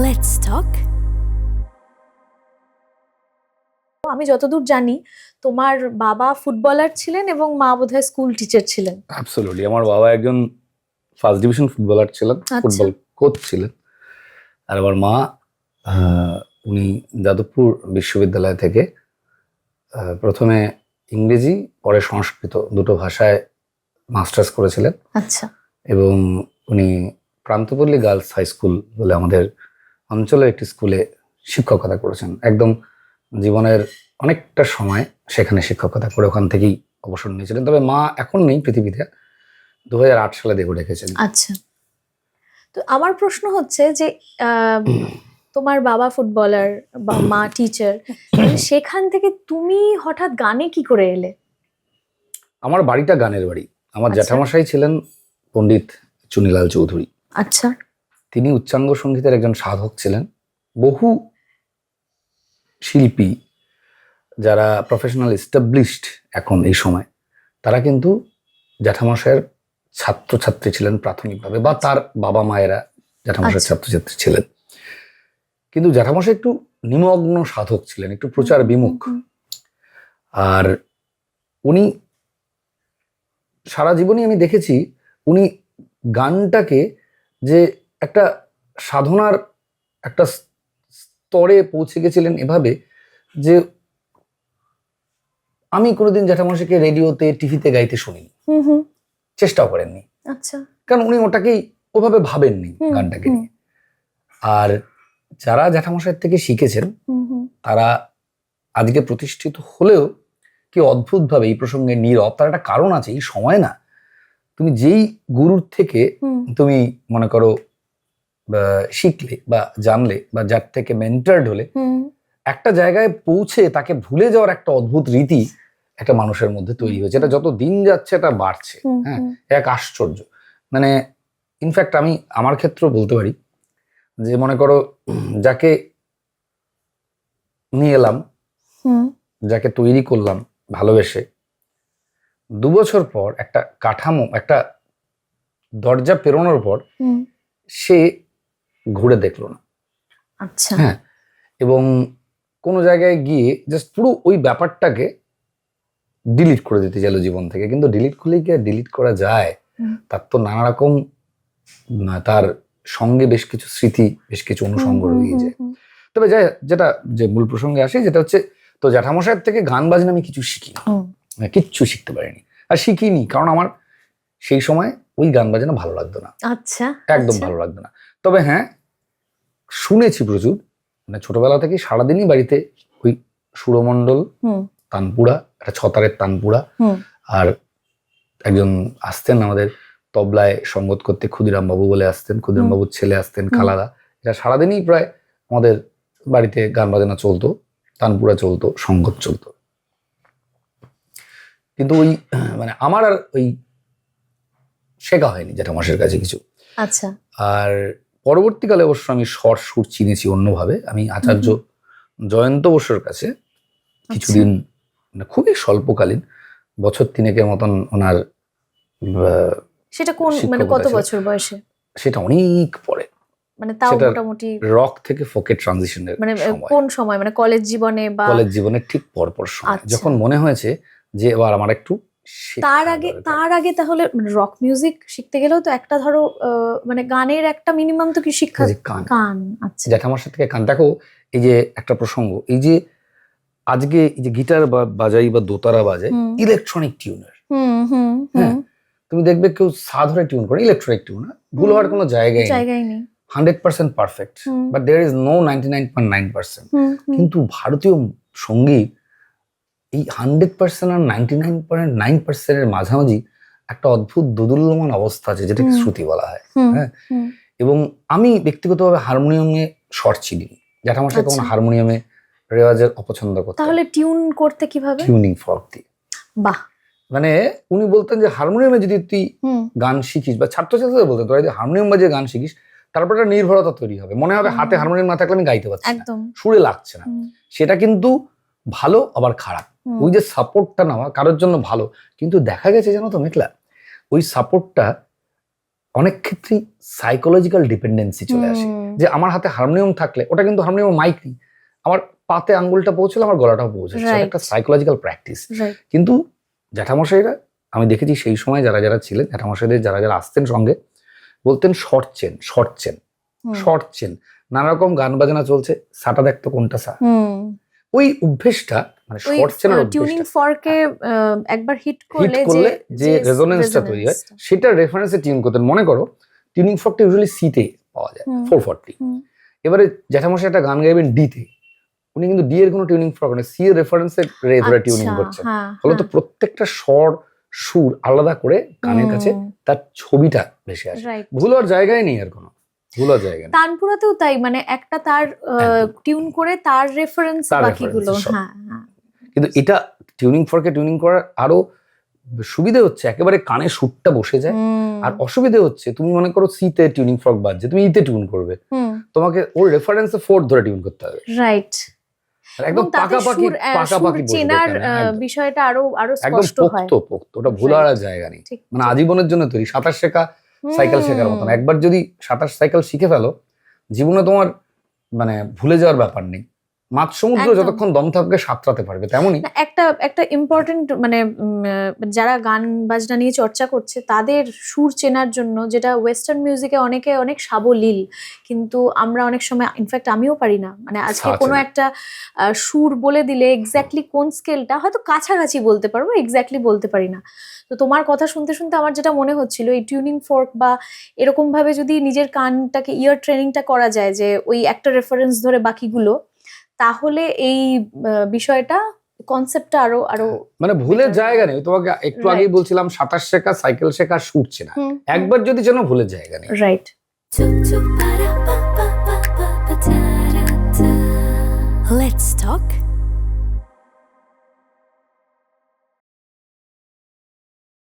Let's talk. আমি যতদূর জানি তোমার বাবা ফুটবলার ছিলেন এবং মা বোধহয় স্কুল টিচার ছিলেন। অ্যাবসলিউটলি, আমার বাবা একজন ফার্স্ট ডিভিশন ফুটবলার ছিলেন, ফুটবল কোচ ছিলেন। আর আমার মা উনি যাদবপুর বিশ্ববিদ্যালয় থেকে প্রথমে ইংরেজি পরে সংস্কৃত দুটো ভাষায় মাস্টার্স করেছিলেন। আচ্ছা। এবং উনি প্রান্তপল্লী গার্লস হাই স্কুল বলে আমাদের অঞ্চলের একটি স্কুলে শিক্ষকতা করেছেন। একদম জীবনের অনেকটা সময় সেখানে শিক্ষকতা করে ওখান থেকেই অবসর নিয়েছিলেন। তবে মা এখন নেই পৃথিবীতে, 2008 সালে দেহ রেখেছেন। আচ্ছা, তো আমার প্রশ্ন হচ্ছে যে তোমার বাবা ফুটবলার বা মা টিচার, সেখান থেকে তুমি হঠাৎ গানে কি করে এলে? আমার বাড়িটা গানের বাড়ি। আমার জ্যাঠামশাই ছিলেন পণ্ডিত চুনিলাল চৌধুরী। আচ্ছা। তিনি উচ্চাঙ্গ সঙ্গীতের একজন সাধক ছিলেন। বহু শিল্পী যারা প্রফেশনাল এস্টাবলিশড এখন এই সময়, তারা কিন্তু জ্যাঠামশাইয়ের ছাত্রছাত্রী ছিলেন প্রাথমিকভাবে, বা তার বাবা মায়েরা জ্যাঠামশাইয়ের ছাত্রছাত্রী ছিলেন। কিন্তু জ্যাঠামশাই একটু নিমগ্ন সাধক ছিলেন, একটু প্রচার বিমুখ। আর উনি সারা জীবনই আমি দেখেছি উনি গানটাকে যে একটা সাধনার একটা স্তরে পৌঁছে গেছিলেন এভাবে যে আমি কোনোদিন জ্যাঠামশাইকে রেডিওতে টিভিতে গাইতে শুনিনি, চেষ্টাও করেননি। আচ্ছা। কারণ উনি ওটাকেই ওভাবে ভাবেননি গানটাকে নিয়ে। আর যারা জ্যাঠামশাইয়ের থেকে শিখেছেন তারা আজকে প্রতিষ্ঠিত হলেও কি অদ্ভুতভাবে এই প্রসঙ্গে নীরব। তার একটা কারণ আছে, এই সময় না তুমি যেই গুরুর থেকে তুমি মনে করো শিখলে বা জানলে বা যার থেকে মেন্টার্ড হলে, একটা জায়গায় পৌঁছে তাকে ভুলে যাওয়ার একটা অদ্ভুত রীতি একটা মানুষের মধ্যে তৈরি হয়েছে। এটা যত দিন যাচ্ছে এটা বাড়ছে। হ্যাঁ, এক আশ্চর্য। মানে ইনফ্যাক্ট আমি আমার ক্ষেত্রেও বলতে পারি যে মনে করো যাকে নিয়ে এলাম, যাকে তৈরি করলাম ভালোবেসে, 2 বছর পর একটা কাঠামো, একটা দরজা পেরোনোর পর সে ঘুরে দেখলো না। আচ্ছা। হ্যাঁ, এবং কোনো জায়গায় গিয়ে জাস্ট পুরো ওই ব্যাপারটাকে ডিলিট করে দিতে চাইলো জীবন থেকে। কিন্তু ডিলিট করলেই কি আর ডিলিট করা যায়? তার তো নানা রকম তার সঙ্গে বেশ কিছু স্মৃতি, বেশ কিছু অনুষঙ্গ রয়ে যায়। তবে যেটা যে মূল প্রসঙ্গে আসে, যেটা হচ্ছে তো জ্যাঠামশাইয়ের থেকে গান বাজনা আমি কিছু শিখিনি, কিচ্ছু শিখতে পারিনি। আর শিখিনি কারণ আমার সেই সময় ওই গান বাজনা ভালো লাগতো না। আচ্ছা। একদম ভালো লাগতো না। তবে হ্যাঁ, শুনেছি প্রচুর। মানে ছোটবেলা থেকে সারাদিনই বাড়িতে ওই সুরমণ্ডল, তানপুরা, একটা ছতারের তানপুরা, আর একজন আসতেন আমাদের তবলায় সঙ্গত করতে, ক্ষুদিরাম বাবু বলে আসতেন, ক্ষুদিরাম বাবুর ছেলে আসতেন খালাদা। এটা সারাদিনই প্রায় আমাদের বাড়িতে গান বাজনা চলতো, তানপুরা চলতো, সঙ্গত চলতো। কিন্তু ওই মানে আমার আর ওই শেখা হয়নি জ্যাঠামশাইয়ের কাছে কিছু। আচ্ছা। আর পরবর্তীকালে অবশ্য আমি স্বর সুর চিনেছি অন্যভাবে। আমি আচার্য জয়ন্ত বসুর কাছে কিছুদিন, খুবই স্বল্পকালীন, বছর 3-এর মতন ওনার। সেটা কোন মানে কত বছর বয়সে? সেটা অনেক পরে, মানে তাও মোটামুটি রক থেকে ফোকে ট্রানজিশনের মানে কোন সময়, মানে কলেজ জীবনে বা কলেজ জীবনের ঠিক পরপর সময়, যখন মনে হয়েছে যে এবার আমার একটু। তার আগে তাহলে রক মিউজিক শিখতে গেলেও তো একটা ধরো মানে গানের একটা মিনিমাম তো কি শিক্ষা, গান। আচ্ছা। জ্যাঠামশাই থেকে গান। দেখো এই যে একটা প্রসঙ্গ, এই যে আজকে এই যে গিটার বাজাই বা দোতারা বাজায় ইলেকট্রনিক টিউনার, হ্যাঁ, তুমি দেখবে কেউ সা ধরে টিউন করে, ইলেকট্রনিক টিউনার, ভুল হওয়ার কোনো জায়গায় নেই। 100% perfect, but there is no 99.9%। কিন্তু ভারতীয় সঙ্গীত এই 100% আর 99.9% এর মাঝামাঝি একটা অদ্ভুত দোদুল্যমান অবস্থা আছে, যেটাকে শ্রুতি বলা হয়। হ্যাঁ, এবং আমি ব্যক্তিগতভাবে হারমোনিয়ামে শর্ট চিনি। জ্যাঠামশাই তখন হারমোনিয়ামে রেওয়াজের অপছন্দ করতেন। তাহলে টিউন করতে কিভাবে? টিউনিং ফর্ক দিয়ে। বাহ। মানে উনি বলতেন যে হারমোনিয়ামে যদি তুই গান শিখিস, বা ছাত্রছাত্রীদের বলতেন তোরা যদি হারমোনিয়াম বাজিয়ে গান শিখিস, তারপর একটা নির্ভরতা তৈরি হবে, মনে হবে হাতে হারমোনিয়াম না থাকলে আমি গাইতে পারছি না, সুরে লাগছে না। সেটা কিন্তু ভালো আবার খারাপ। ওই যে সাপোর্টটা নেওয়া কারোর জন্য ভালো, কিন্তু দেখা গেছে জানো তো মেঘলা, ওই সাপোর্টটা অনেক ক্ষেত্রেই সাইকোলজিক্যাল ডিপেন্ডেন্সি চলে আসে, যে আমার হাতে হারমোনিয়াম থাকলে, ওটা কিন্তু হারমোনিয়াম মাইক নেই, আমার পাতে আঙ্গুলটা পৌঁছলে আমার গলাটাও পৌঁছাচ্ছে, Right. একটা সাইকোলজিক্যাল প্র্যাকটিস। Right. কিন্তু জ্যাঠামশাইরা, আমি দেখেছি সেই সময় যারা যারা ছিলেন, জ্যাঠামশাইদের যারা যারা আসতেন সঙ্গে, বলতেন short chain, short chain, short chain, নানা রকম গান বাজনা চলছে, সাটা দেখতো কোনটা সা, ওই অভ্যেসটা, মানে ওই শর্ট চেনের টিউনিং অভ্যেসটা ফর্কে একবার হিট হিট করলে যে রেজোনেন্সটা তৈরি হয়, সেটার রেফারেন্সে টিউন করতেন। মনে করো টিউনিং ফর্কটা ইউজুয়ালি সিতে পাওয়া যায়, 440। এবারে জ্যাঠামশাই একটা গান গাইবেন ডিতে, উনি কিন্তু ডি এর কোনো টিউনিং ফর্ক না, সি এর রেফারেন্সে রে ধরে টিউনিং করছেন। ফলত প্রত্যেকটা স্বর সুর আলাদা করে গানের কাছে তার ছবিটা ভেসে আসে। ভুল হওয়ার জায়গায় নেই, আর কোনো ভুল হওয়ার জায়গা নেই। তানপুরাতেও তাই, মানে একটা তার টিউন করে তার রেফারেন্স বাকিগুলো। হ্যাঁ, কিন্তু এটা টিউনিং ফর্কে টিউনিং করার আরো সুবিধা হচ্ছে, একেবারে কানে সুরটা বসে যায়। আর অসুবিধা হচ্ছে, তুমি মনে করো সিতে টিউনিং ফর্ক বাজছে, তুমি ইতে টিউন করবে, তোমাকে ওর রেফারেন্সে ফোর্থ ধরে টিউন করতে হবে। রাইট। একদম পাকাপাকি চেনার বিষয়টা আরো স্পষ্ট হয়, পোক্ত। ওটা ভুল হওয়ার জায়গা নেই, মানে আজীবনের জন্য তৈরি। সাঁতার শেখা সাইকেল শেখার মতন, একবার যদি সাঁতার সাইকেল শিখে ফেলো, জীবনে তোমার মানে ভুলে যাওয়ার ব্যাপার নেই। মাছ সমুদ্র যতক্ষণ দম থাকবে সাঁতরাতে পারবে, তেমনই একটা ইম্পর্টেন্ট, মানে যারা গান বাজনা নিয়ে চর্চা করছে তাদের সুর চেনার জন্য, যেটা ওয়েস্টার্ন মিউজিকে অনেকে অনেক সাবলীল, কিন্তু আমরা অনেক সময়, ইনফ্যাক্ট আমিও পারি না, মানে আজকে কোনো একটা সুর বলে দিলে এক্স্যাক্টলি কোন স্কেলটা, হয়তো কাছাকাছি বলতে পারবো, এক্স্যাক্টলি বলতে পারি না। তো তোমার কথা শুনতে শুনতে আমার যেটা মনে হচ্ছিল, এই টিউনিং ফর্ক বা এরকম ভাবে যদি নিজের কানটাকে ইয়ার ট্রেনিংটা করা যায়, যে ওই একটা রেফারেন্স ধরে বাকিগুলো, তাহলে এই বিষয়টা, কনসেপ্টটা আরো মানে ভুলের জায়গা নেই। তোমাকে একটু আগেই বলছিলাম, সাঁতার শেখা, সাইকেল শেখা, সুর চেনা, একবার যদি যেন ভুলের জায়গা নেই। রাইট। Let's talk